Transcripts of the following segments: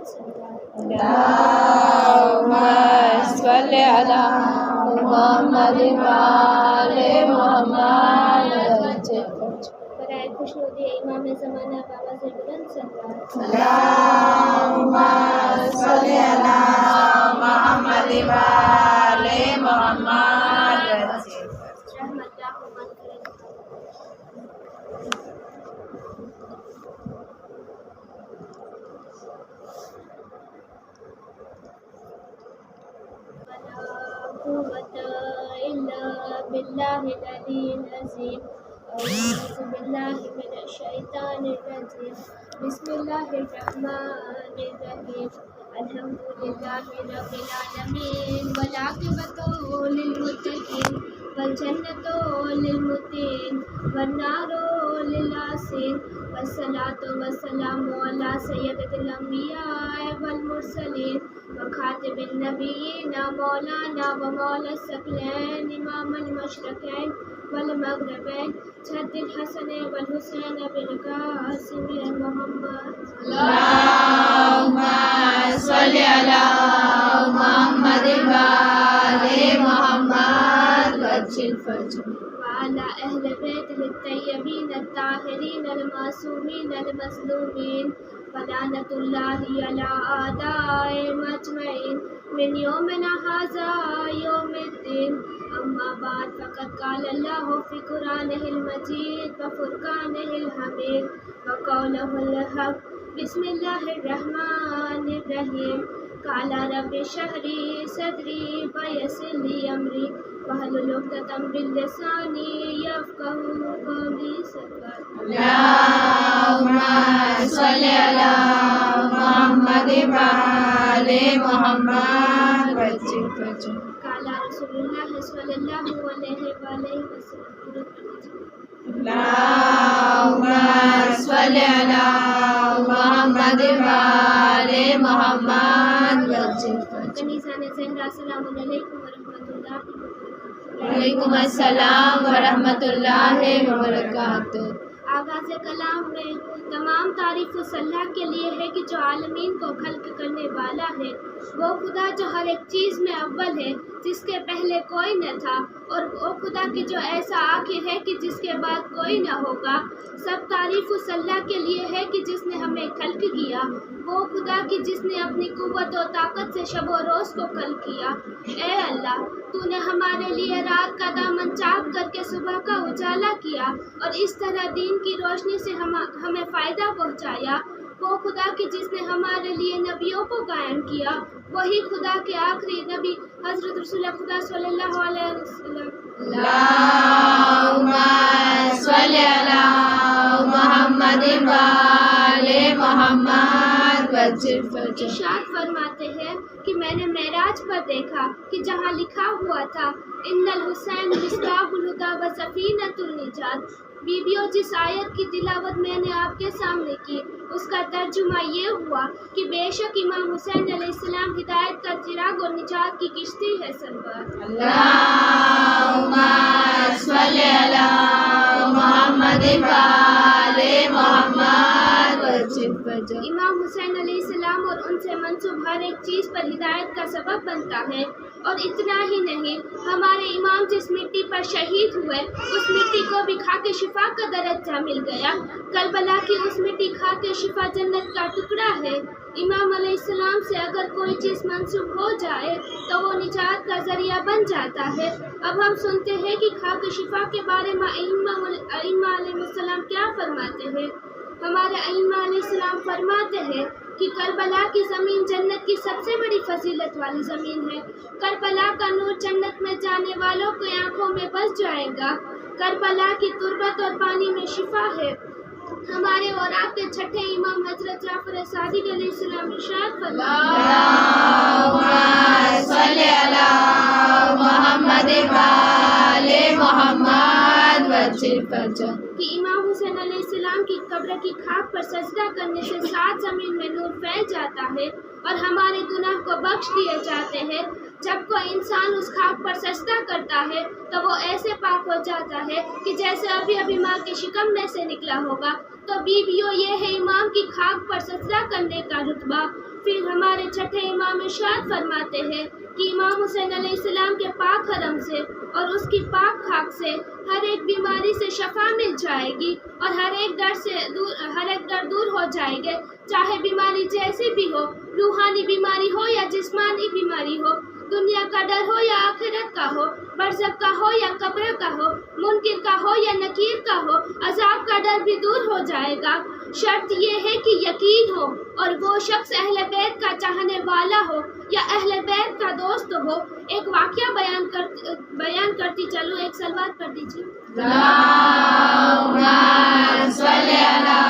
اللهم صل على محمد وآل محمد برائے خوشنودی امام زمانہ بابا سے بلند سرکار اللهم صل على محمد وآل محمد رحمت اللہ من کرے قوة إلا بالله العلي العظيم أعوذ بالله من الشيطان الرجيم بسم الله الرحمن الرحيم الحمد لله رب العالمين والعاقبة للمتقين والجنة للمتقين والنار للعاصين والصلاة والسلام على سيد الأنبياء والمرسلين وخاتم النبيين مولانا ومولى الثقلين إمام المشرقين والمغربين جد الحسن والحسين بالقاسم محمد اللهم صل على محمد وآل محمد وجل وعلى أهل بيته الطيبين الطاهرين المعصومين المظلومين ولعنة الله على أعدائهم أجمعين من يومنا هذا يوم الدين أما بعد فقد قال الله في قرآنه المجيد وفرقانه الحميد وقوله الحق بسم الله الرحمن الرحيم قال رب اشرح لي صدري ويسر لي أمري واحلل عقدة من لساني يفقهوا قولي سرکار اللهم صل على محمد وآل محمد وجل قال رسول الله صلى الله عليه وسلم اللهم صل على محمد وآل محمد وجل کنیزان زہرا السلام علیکم ورحمۃ اللہ وعلیکم السلام ورحمۃ اللہ وبرکاتہ۔ آغاز کلام میں تمام تعریف اس اللہ کے لیے ہے کہ جو عالمین کو خلق کرنے والا ہے، وہ خدا جو ہر ایک چیز میں اول ہے، جس کے پہلے کوئی نہ تھا، اور وہ خدا کی جو ایسا آخر ہے کہ جس کے بعد کوئی نہ ہوگا۔ سب تعریف اس اللہ کے لیے ہے کہ جس نے ہمیں خلق کیا، وہ خدا کی جس نے اپنی قوت و طاقت سے شب و روز کو خلق کیا۔ اے اللہ، تو نے ہمارے لیے رات کا دامن چاک کر کے صبح کا اجالا کیا اور اس طرح دین کی روشنی سے ہمیں فائدہ پہنچایا۔ وہ خدا کی جس نے ہمارے لیے نبیوں کو قائم کیا، وہی خدا کے آخری نبی حضرت رسول خدا صلی اللہ علیہ وسلم۔ اللهم صل على محمد وآل محمد وجل ارشاد فرماتے ہیں کہ میں نے معراج پر دیکھا کہ جہاں لکھا ہوا تھا ان الحسین مصباح الہدی و سفینۃ النجات، بیویوں جس آیت کی تلاوت میں نے آپ کے سامنے کی، اس کا ترجمہ یہ ہوا کہ بے شک امام حسین علیہ السلام ہدایت کا چراغ اور نجات کی کشتی ہے سرور۔ اللهم صل على محمد وآل محمد وجل امام حسین علیہ السلام اور ان سے منسوب ہر ایک چیز پر ہدایت کا سبب بنتا ہے، اور اتنا ہی نہیں، ہمارے امام جس مٹی پر شہید ہوئے اس مٹی کو بھی کھا کے شفا کا درجہ مل گیا۔ کربلا کی اس مٹی کھا کے شفا جنت کا ٹکڑا ہے۔ امام علیہ السلام سے اگر کوئی چیز منسوب ہو جائے تو وہ نجات کا ذریعہ بن جاتا ہے۔ اب ہم سنتے ہیں کہ خاک شفا کے بارے میں ائمہ علیہ السلام کیا فرماتے ہیں۔ ہمارے ائمہ علیہ السلام فرماتے ہیں کہ کربلا کی زمین جنت کی سب سے بڑی فضیلت والی زمین ہے۔ کربلا کا نور جنت میں جانے والوں کی آنکھوں میں بس جائے گا۔ کربلا کی تربت اور پانی میں شفا ہے۔ ہمارے اور آپ کے چھٹے امام حضرت جعفر صادق علیہ السلام ارشاد فرماتے ہیں اللهم صل على محمد وآل محمد وجل کہ امام حسین علیہ السلام کی قبر کی خاک پر سجدہ کرنے سے 7 زمین میں نور پھیل جاتا ہے اور ہمارے گناہ کو بخش دیے جاتے ہیں۔ جب کوئی انسان اس خاک پر سجدہ کرتا ہے تو وہ ایسے پاک ہو جاتا ہے کہ جیسے ابھی ابھی ماں کے شکم میں سے نکلا ہوگا۔ تو بیویوں، یہ ہے امام کی خاک پر سجدہ کرنے کا رتبہ۔ پھر ہمارے چھٹے امام ارشاد فرماتے ہیں کہ امام حسین علیہ السلام کے پاک حرم سے اور اس کی پاک خاک سے ہر ایک بیماری سے شفا مل جائے گی اور ہر ایک ڈر دور ہو جائے گے، چاہے بیماری جیسی بھی ہو، روحانی بیماری ہو یا جسمانی بیماری ہو، دنیا کا ڈر ہو یا آخرت کا ہو، برزخ کا ہو یا قبر کا ہو، منکر کا ہو یا نکیر کا ہو، عذاب کا ڈر بھی دور ہو جائے گا۔ شرط یہ ہے کہ یقین ہو اور وہ شخص اہل بیت کا چاہنے والا ہو یا اہل بیت کا دوست ہو۔ ایک واقعہ بیان کرتی چلو، ایک صلوات پڑھ دیجیے۔ اللہم صلی علی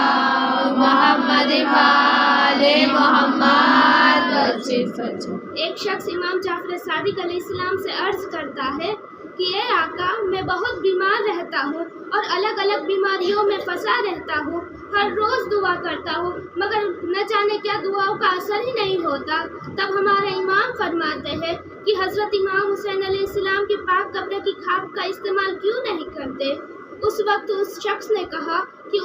محمد وآل محمد وسلم۔ ایک شخص امام جعفر صادق علیہ السلام سے عرض کرتا ہے کہ اے آقا، میں بہت بیمار رہتا ہوں اور الگ الگ بیماریوں میں پھنسا رہتا ہوں، ہر روز دعا کرتا ہوں مگر نہ جانے کیا دعاؤں کا اثر ہی نہیں ہوتا۔ تب ہمارے امام فرماتے ہیں کہ حضرت امام حسین علیہ السلام کی پاک قبر کی خاک کا استعمال کیوں نہیں کرتے؟ اس وقت اس شخص نے کہا کہ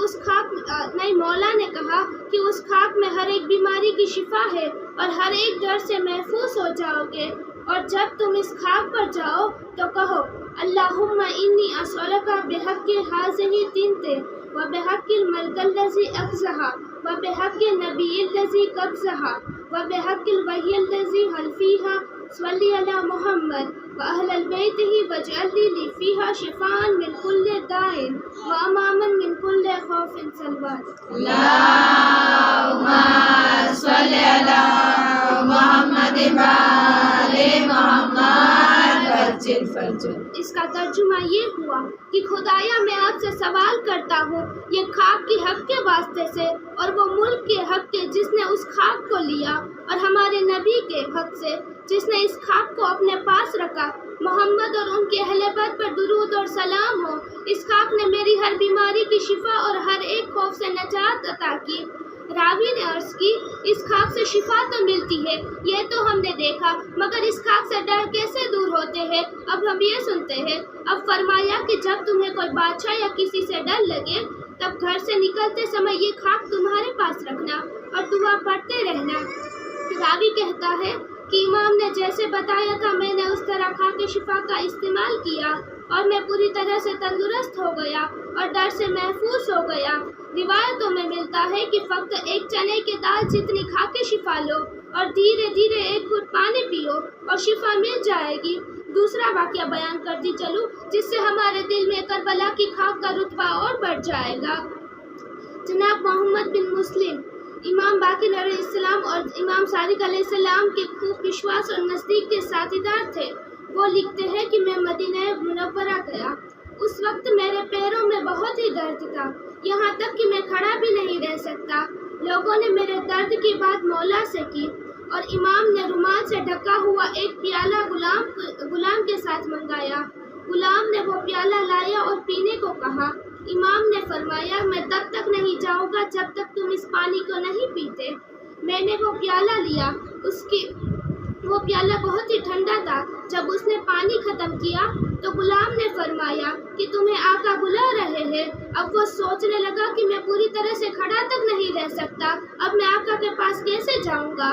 مولا نے کہا کہ اس خاک میں ہر ایک بیماری کی شفا ہے اور ہر ایک ڈر سے محفوظ ہو جاؤ گے، اور جب تم اس خاک پر جاؤ تو کہو اللہم انی اسألک بحق ھذہ تنت وبحق الملک الذی اخذھا وبحق النبی الذی قبضھا وبحق الوحی الذی حل فیھا صلی علی محمد وأہل البیتہ واجعل لی فیہا شفاء من کل داء واماما من کل خوف۔ صلوات۔ اللہم صلی علی محمد وآل محمد وسلم۔ اس کا ترجمہ یہ ہوا کہ خدایا میں آپ سے سوال کرتا ہوں یہ خاک کے حق کے واسطے سے اور وہ ملک کے حق کے جس نے اس خاک کو لیا اور ہمارے نبی کے حق سے جس نے اس خاک کو اپنے پاس رکھا، محمد اور ان کے اہل بیت پر درود اور سلام ہو۔ اس خاک نے میری ہر بیماری کی شفا اور ہر ایک خوف سے نجات عطا کی۔ راوی نے عرض کی اس خاک سے شفا تو ملتی ہے، یہ تو ہم نے دیکھا، مگر اس خاک سے ڈر کیسے دور ہوتے ہیں؟ اب ہم یہ سنتے ہیں۔ اب فرمایا کہ جب تمہیں کوئی بادشاہ یا کسی سے ڈر لگے تب گھر سے نکلتے سمے یہ خاک تمہارے پاس رکھنا اور دعا پڑھتے رہنا۔ راوی کہتا ہے کہ امام نے جیسے بتایا تھا میں نے اس طرح خاک شفا کا استعمال کیا اور میں پوری طرح سے تندرست ہو گیا اور ڈر سے محفوظ ہو گیا۔ روایتوں میں ملتا ہے کہ فقط ایک چنے کے دال جتنی خاک شفا لو اور دھیرے دھیرے ایک گھٹ پانی پیو اور شفا مل جائے گی۔ دوسرا واقعہ بیان کرتی چلوں جس سے ہمارے دل میں کربلا کی خاک کا رتبہ اور بڑھ جائے گا۔ جناب محمد بن مسلم امام باقر علیہ السلام اور امام صادق علیہ السلام کے خوب وشواس اور نزدیک کے ساتھی دار تھے۔ وہ لکھتے ہیں کہ میں مدینہ منورہ گیا، اس وقت میرے پیروں میں بہت ہی درد تھا، یہاں تک کہ میں کھڑا بھی نہیں رہ سکتا۔ لوگوں نے میرے درد کی بات مولا سے کی اور امام نے رومال سے ڈھکا ہوا ایک پیالہ غلام کے ساتھ منگایا۔ غلام نے وہ پیالہ لایا اور پینے کو کہا۔ امام نے فرمایا میں تب تک نہیں جاؤں گا جب تک تم اس پانی کو نہیں پیتے۔ میں نے وہ پیالہ لیا، وہ پیالہ بہت ہی ٹھنڈا تھا۔ جب اس نے پانی ختم کیا تو غلام نے فرمایا کہ تمہیں آقا بلا رہے ہیں۔ اب وہ سوچنے لگا کہ میں پوری طرح سے کھڑا تک نہیں رہ سکتا، اب میں آقا کے پاس کیسے جاؤں گا؟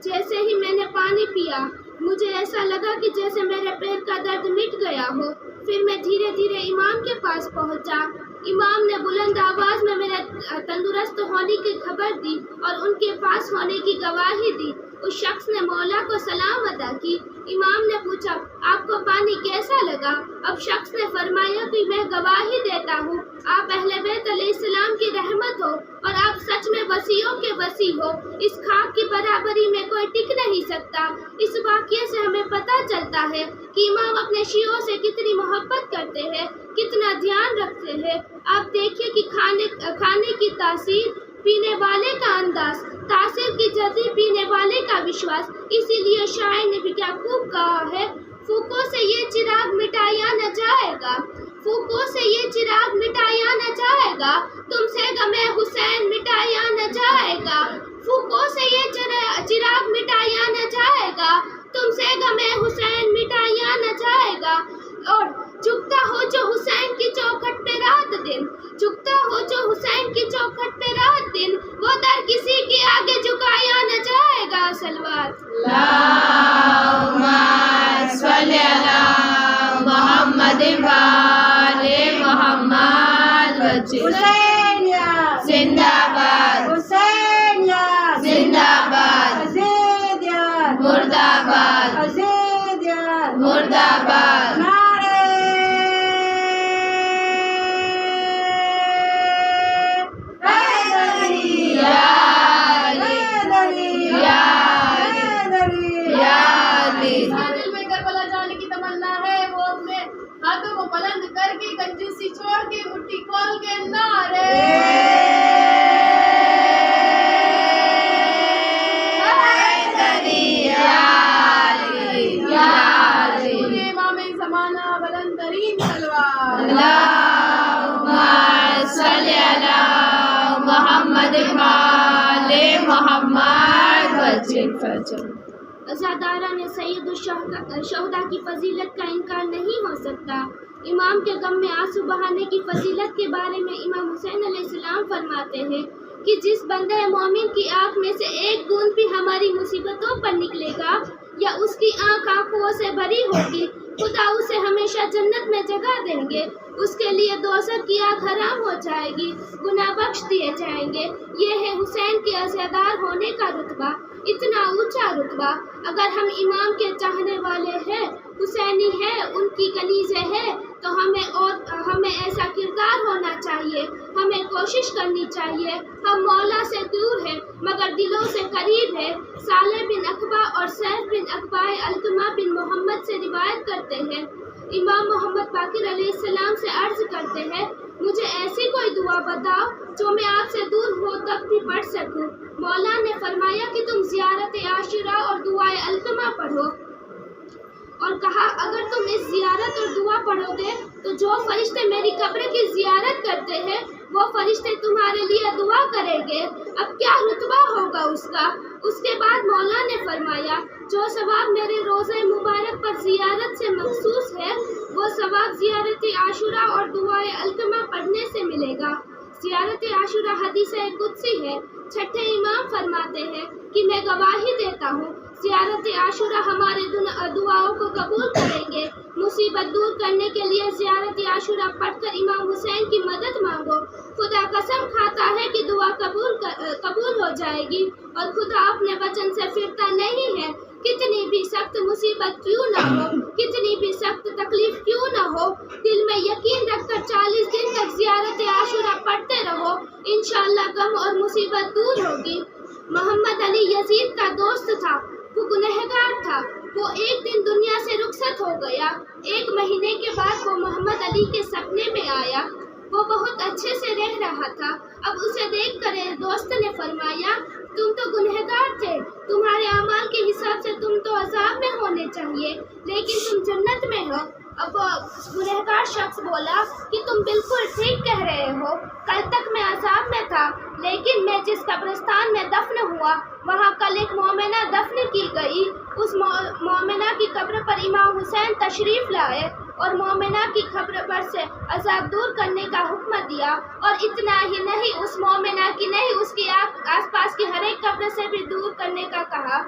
جیسے ہی میں نے پانی پیا مجھے ایسا لگا کہ جیسے میرے پیر کا درد مٹ گیا ہو۔ پھر میں دھیرے دھیرے امام کے پاس پہنچا۔ امام نے بلند آواز میں میرے تندرست ہونے کی خبر دی اور ان کے پاس ہونے کی گواہی دی۔ اس شخص نے مولا کو سلام ادا کی۔ امام نے پوچھا آپ کو پانی کیسا لگا؟ اب شخص نے فرمایا کہ میں گواہی دیتا ہوں آپ اہل بیت علیہ السلام کی رحمت ہو اور آپ سچ میں وسیعوں کے وسیع ہو، اس خاک کی برابری میں کوئی ٹک نہیں سکتا۔ اس واقعے سے ہمیں پتہ چلتا ہے کہ امام اپنے شیعوں سے کتنی محبت کرتے ہیں، کتنا دھیان رکھتے ہیں۔ آپ دیکھیے کہ کھانے کی تاثیر، پینے والے کا انداز، تاثیر کی جدید پینے والے کا وشواس۔ اسی لیے شاعر نے بھی کیا خوب کہا ہے، پھوکوں سے یہ چراغ مٹایا نہ جائے گا، پھوکوں سے یہ چراغ مٹایا نہ جائے گا، تم سے غم حسین مٹایا نہ جائے گا، پھوکوں سے یہ چراغ مٹایا نہ جائے گا، تم سے غم حسین مٹایا نہ جائے گا۔ اور جھکتا ہو جو حسین کی چوکھٹ پہ رات دن، جھکتا ہو جو حسین کی چوکھٹ پہ رات دن، زندہ باد حسین یاد زندہ باد عزیز یاد مرد آباد عزیز یاد مرد آباد نعرہ حیدری یا علی حیدری یا علی حیدری یا علی دل میں کربلا جانے کی تمنا ہے، وہ اپنے ہاتھوں کو بلند کر کے کنجوسی چھوڑ کے مٹھی کھول کے نعرے حیدری یا علی یا علی پورے امام زمانہ بلند ترین تلوار اللہم صلی علی محمد وآل محمد وجل فجل عزاداران سید الشہداء کی فضیلت کا انکار نہیں ہو سکتا۔ امام کے غم میں آنسو بہانے کی فضیلت کے بارے میں امام حسین علیہ السلام فرماتے ہیں کہ جس بندہ مومن کی آنکھ میں سے ایک بوند بھی ہماری مصیبتوں پر نکلے گا یا اس کی آنکھ آنکھوں سے بھری ہوگی، خدا اسے ہمیشہ جنت میں جگہ دیں گے، اس کے لیے دوزخ کی آگ حرام ہو جائے گی، گناہ بخش دیے جائیں گے۔ یہ ہے حسین کے عزادار ہونے کا رتبہ، اتنا اونچا رتبہ۔ اگر ہم امام کے چاہنے والے ہیں، حسینی ہیں، ان کی کنیزیں ہیں، تو ہمیں ایسا کردار ہونا چاہیے، ہمیں کوشش کرنی چاہیے۔ ہم مولا سے دور ہیں مگر دلوں سے قریب ہیں۔ صالح بن عقبہ اور سیف بن عقبہ علقمہ بن محمد سے روایت کرتے ہیں، امام محمد باقر علیہ السلام سے عرض کرتے ہیں، مجھے ایسی کوئی دعا بتاؤ جو میں آپ سے دور ہو تک بھی پڑھ سکوں۔ مولا نے فرمایا کہ تم زیارت عاشورہ اور دعائے علقمہ پڑھو، اور کہا اگر تم اس زیارت اور دعا پڑھو گے تو جو فرشتے میری قبر کی زیارت کرتے ہیں وہ فرشتے تمہارے لیے دعا کریں گے۔ اب کیا رتبہ ہوگا اس کا؟ اس کے بعد مولا نے فرمایا، جو ثواب میرے روزہ مبارک پر زیارت سے مخصوص ہے وہ ثواب زیارت عاشورہ اور دعائے علقمہ پڑھنے سے ملے گا۔ زیارت عاشورہ حدیث قدسی ہے۔ چھٹے امام فرماتے ہیں کہ میں گواہی دیتا ہوں زیارت عاشورہ ہمارے دعاؤں کو قبول کریں گے۔ مصیبت دور کرنے کے لیے زیارت عاشورہ پڑھ کر امام حسین کی مدد مانگو، خدا قسم کھاتا ہے کہ دعا قبول ہو جائے گی، اور خدا اپنے وچن سے پھرتا نہیں ہے۔ کتنی بھی سخت مصیبت کیوں نہ ہو، کتنی بھی سخت تکلیف کیوں نہ ہو، دل میں یقین رکھ کر 40 دن تک زیارت عاشورہ پڑھتے رہو، انشاءاللہ غم اور مصیبت دور ہوگی۔ محمد علی یزید کا دوست تھا، وہ گنہگار تھا، وہ ایک دن دنیا سے رخصت ہو گیا۔ 1 مہینے کے بعد وہ محمد علی کے سپنے میں آیا، وہ بہت اچھے سے رہ رہا تھا۔ اب اسے دیکھ کر دوست نے فرمایا، تم تو گنہگار تھے، تمہارے اعمال کے حساب سے تم تو عذاب میں ہونے چاہیے، لیکن تم جنت میں ہو۔ اب وہ گنہگار شخص بولا کہ تم بالکل ٹھیک کہہ رہے ہو، کل تک میں عذاب میں تھا، لیکن میں جس قبرستان میں دفن ہوا وہاں کل ایک مومنہ دفن کی گئی۔ اس مومنہ کی قبر پر امام حسین تشریف لائے اور مومنہ کی قبر پر سے عذاب دور کرنے کا حکم دیا، اور اتنا ہی نہیں، اس مومنہ کی نہیں، اس کے آس پاس کی ہر ایک قبر سے بھی دور کرنے کا کہا۔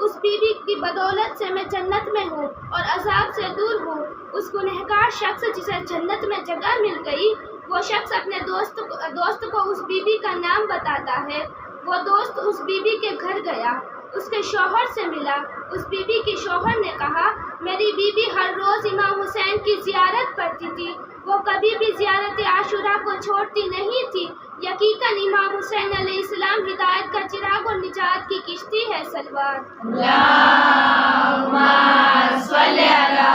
اس بی بی کی بدولت سے میں جنت میں ہوں اور عذاب سے دور ہوں۔ اس گنہگار شخص جسے جنت میں جگہ مل گئی، وہ شخص اپنے دوست کو اس بی بی کا نام بتاتا ہے۔ وہ دوست اس بی بی کے گھر گیا، اس کے شوہر سے ملا۔ اس بی بی کے شوہر نے کہا، میری بی بی ہر روز امام حسین کی زیارت کرتی تھی، وہ کبھی بھی زیارت عاشورہ کو چھوڑتی نہیں تھی۔ یقیناً امام حسین علیہ السلام ہدایت کا چراغ اور نجات کی کشتی ہے۔ صلوات اللہم صلی علی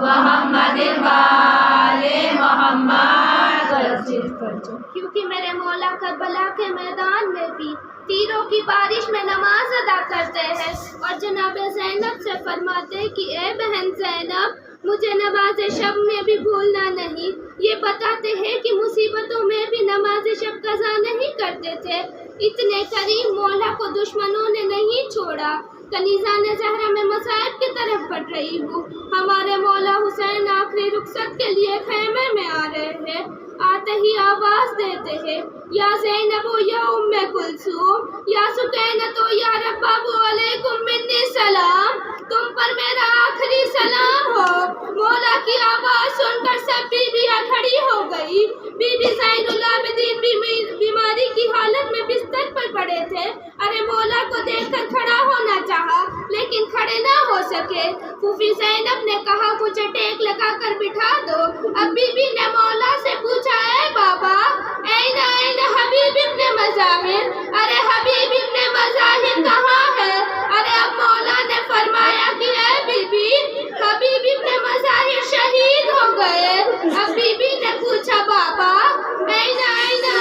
محمد وآل محمد وجل فجل کیونکہ میرے مولا کربلا کے میدان میں بھی تیروں کی بارش میں نماز ادا کرتے ہیں، اور جناب زینب سے فرماتے کہ اے بہن زینب، مجھے نماز شب میں بھی بھولنا نہیں۔ یہ بتاتے ہیں کہ مصیبتوں میں بھی نماز شب قضا نہیں کرتے تھے۔ اتنے کریم مولا کو دشمنوں نے نہیں چھوڑا۔ کنیزان زہرا میں مصائب کی طرف بڑھ رہی ہوں، ہمارے مولا حسین آخری رخصت کے لیے خیمے میں آ رہے ہیں۔ آتے ہی آواز دیتے ہیں، یا زینب و یا ام کلثوم، یا سکینت و یا رباب علیکم منی سلام، تم پر میرا آخری سلام ہو۔ مولا کی آواز سن کر سب بیویاں کھڑی ہو گئی۔ بی بی زین العابدین بیماری کی تھے۔ ارے مولا کو دیکھ کر کھڑا ہونا چاہا لیکن کھڑے نہ ہو سکے۔ پھوپھی زینب نے کہا مجھے ٹیک لگا کر بٹھا دو۔ اب بی بی نے مولا سے پوچھا اے بابا این حبیب ابن مظاہر، ارے حبیب ابن مظاہر کہاں ہے؟ ارے اب مولا نے فرمایا کہ اے بی بی حبیب ابن مظاہر شہید ہو گئے۔ اب بی بی نے پوچھا بابا این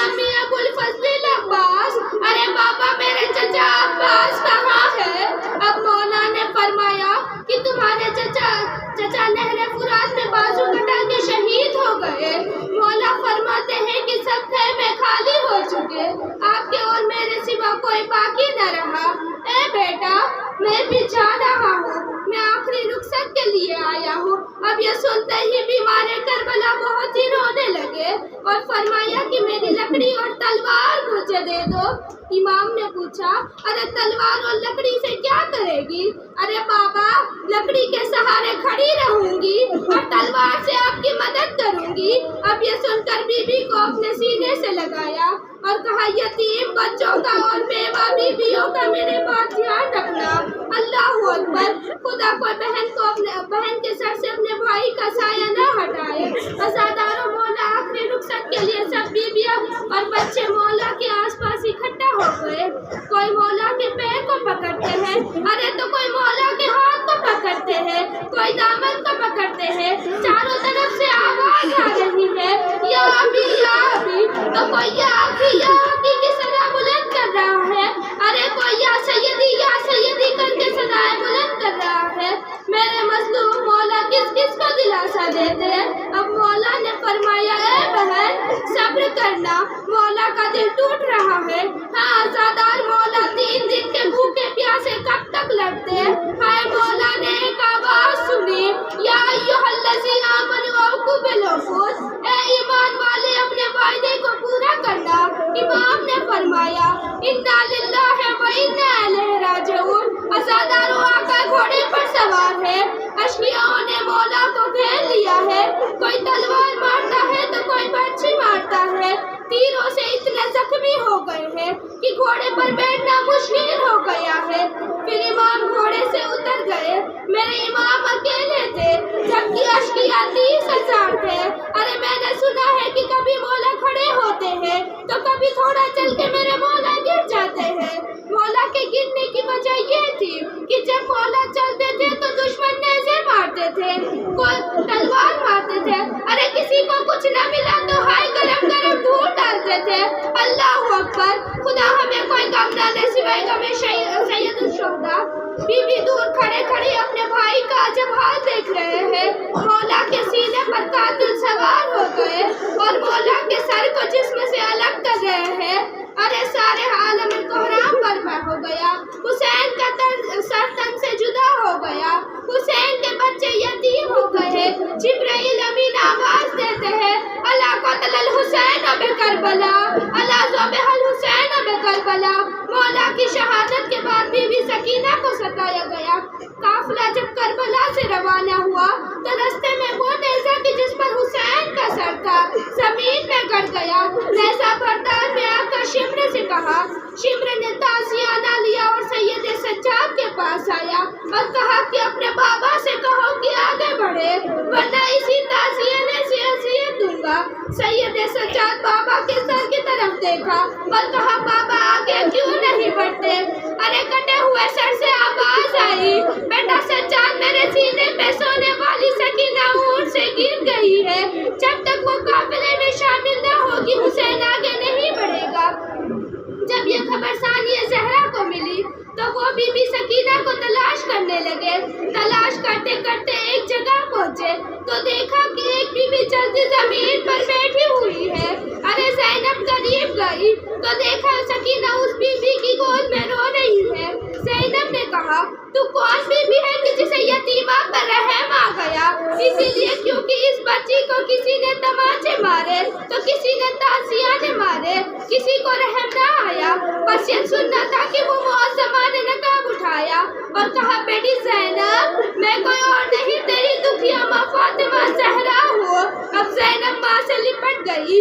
امی ابو الفضل العباس، ارے بابا میرے چچا عباس کہاں ہے؟ اب مولا نے فرمایا کہ تمہارے چچا نہر فرات میں بازو کٹا کے شہید ہو گئے۔ مولا فرماتے ہیں کہ سب خیمے خالی ہو چکے، آپ کے اور میرے سوا کوئی باقی نہ رہا۔ اے بیٹا میں بھی جا رہا ہوں، میں آخری رخصت کے لیے آیا ہوں۔ اب یہ سنتے ہی بیمار کربلا بہت ہی رونے لگے اور فرمایا کہ میری لکڑی اور تلوار مجھے دے دو۔ امام نے پوچھا ارے تلوار اور لکڑی سے کیا کرے گی؟ ارے بابا لکڑی کے سہارے کھڑی رہوں گی اور تلوار سے آپ کی مدد کروں گی۔ اب یہ سن کر بی بی کو اپنے سینے سے لگایا اور کہا یتیم بچوں کا اور بیوہ بیویوں کا میرے بات دھیان رکھنا۔ اللہ اکبر، خدا کوئی بہن کے سر سے اپنے بھائی کا سایہ نہ ہٹائے۔ عزاداروں مولا آخری رخصت کے لیے سب بیویاں اور بچے مولا کے آس پاس اکٹھا ہو گئے۔ کوئی مولا کے پیر کو پکڑتے ہیں، ارے تو کوئی مولا کے ہاتھ کو پکڑتے ہیں، کوئی دامن کو پکڑتے ہیں۔ چاروں طرف سے آواز آ رہی ہے یا ابی یا ابی، تو کوئی یا ابی کی صدا بلند کر رہا ہے، ارے کوئی یا سیدی کر کے صدائے بلند کر رہا ہے۔ میرے مظلوم مولا کس کس کو دلاسا دیتے ہیں؟ اب مولا نے فرمایا اے بہن صبر کرنا، مولا کا دل ٹوٹ رہا ہے۔ ہاں عزادار مولا 3 دن کے بھوکے پیاسے کب تک لڑتے ہیں؟ ہائے مولا نے ایک آواز سنی یا ایھا الذین آمنوا اوفوا بالعقود، اے ایمان والے اپنے وعدے کو پورا کرنا۔ امام نے فرمایا انا للہ و انا الیہ راجعون۔ عزاداروں آقا گھوڑے پر سوار ہے، اشقیاؤں نے مولا کو گھیر لیا ہے، کوئی تلوار مارتا ہے تو کوئی برچھی مارتا ہے، تیروں سے اتنے زخمی ہو گئے ہیں کہ گھوڑے پر بیٹھنا مشکل ہو گیا ہے۔ پھر امام گھوڑے سے اتر گئے، میرے امام اکیلے تھے جبکہ اشقیاء 30,000 تھے۔ ارے میں نے سنا ہے کہ کبھی مولا کھڑے ہوتے ہیں تو کبھی تھوڑا چل کے میرے مولا گر جاتے ہیں۔ مولا کے گرنے کی وجہ یہ تھی کہ جب مولا چلتے تھے تو دشمن نیزے مارتے تھے، کوئی تلوار مارتے تھے، ارے کسی کو کچھ نہ ملا تو ہائے گرم گرم دھول ڈالتے تھے۔ اللہ اکبر، خدا ہمیں کوئی غم نہ دے سوائے غم سید الشہداء۔ بی بی دور کھڑے کھڑے اپنے بھائی کا عجب حال دیکھ رہے ہیں۔ مولا کے سینے پر قاتل سوار ہو گئے اور مولا کے سر کو جسم سے الگ کر رہے ہیں۔ ارے سارے عالم کوہرام برپا ہو گیا، حسین کا سر تن سے جدا ہو گیا، حسین کے بچے یتیم ہو گئے۔ جبرائیل امین آواز دیتے ہیں الا قتل الحسین بکربلا، الا ذبح الحسین بکربلا۔ مولا کی شہادت کے بعد بی بی سکینہ کو ستایا گیا۔ قافلہ جب کربلا سے روانہ ہوا تو رستے میں وہ نیزہ کہ جس پر حسین کا سر تھا زمین میں گڑ گیا۔ نیزہ بردار میں آ کر شمر سے کہا، شمر نے تعزیہ نہ لیا اور سید سجاد کے پاس آیا اور کہا کہ اپنے بابا سے کہو کہ آگے بڑھے ورنہ اسی تعزیہ نے سے اذیت دوں گا۔ سید سجاد بابا کے سر کی طرف دیکھا اور کہا بابا آگے کیوں نہیں بڑھتے؟ ارے کٹے ہوئے سر سے آواز آئی بیٹا سجاد میرے سینے پہ سونے والی سکینہ اونٹ سے گر گئی ہے، جب تک وہ قافلے میں شامل نہ ہوگی حسین آگے نہیں بڑھے گا۔ جب یہ خبر ثانیہ زہرا کو ملی تو وہ بی بی سکینہ کو تلاش کرنے لگے۔ تلاش کرتے کرتے ایک جگہ پہنچے تو دیکھا کہ ایک بی بی جلدی زمین پر بیٹھی ہوئی ہے۔ ارے زینب قریب گئی تو دیکھا سکینہ اس بی بی کی گود میں رو رہی ہے۔ زینب نے کہا تو کون بی بی ہے کہ جسے یتیمہ پر رحم آ گیا؟ اسی لیے کیونکہ اس بچی کو کسی نے تماچے مارے تو کسی نے تعزیہ نے مارے، کسی کو رحم نہ آیا۔ بس یہ سننا تھا کہ وہ معظمہ نے نقاب اٹھایا اور کہا بیٹی زینب میں کوئی اور نہیں تیری دکھیا ماں فاطمہ زہرا ہوں۔ اب زینب ماں سے لپٹ گئی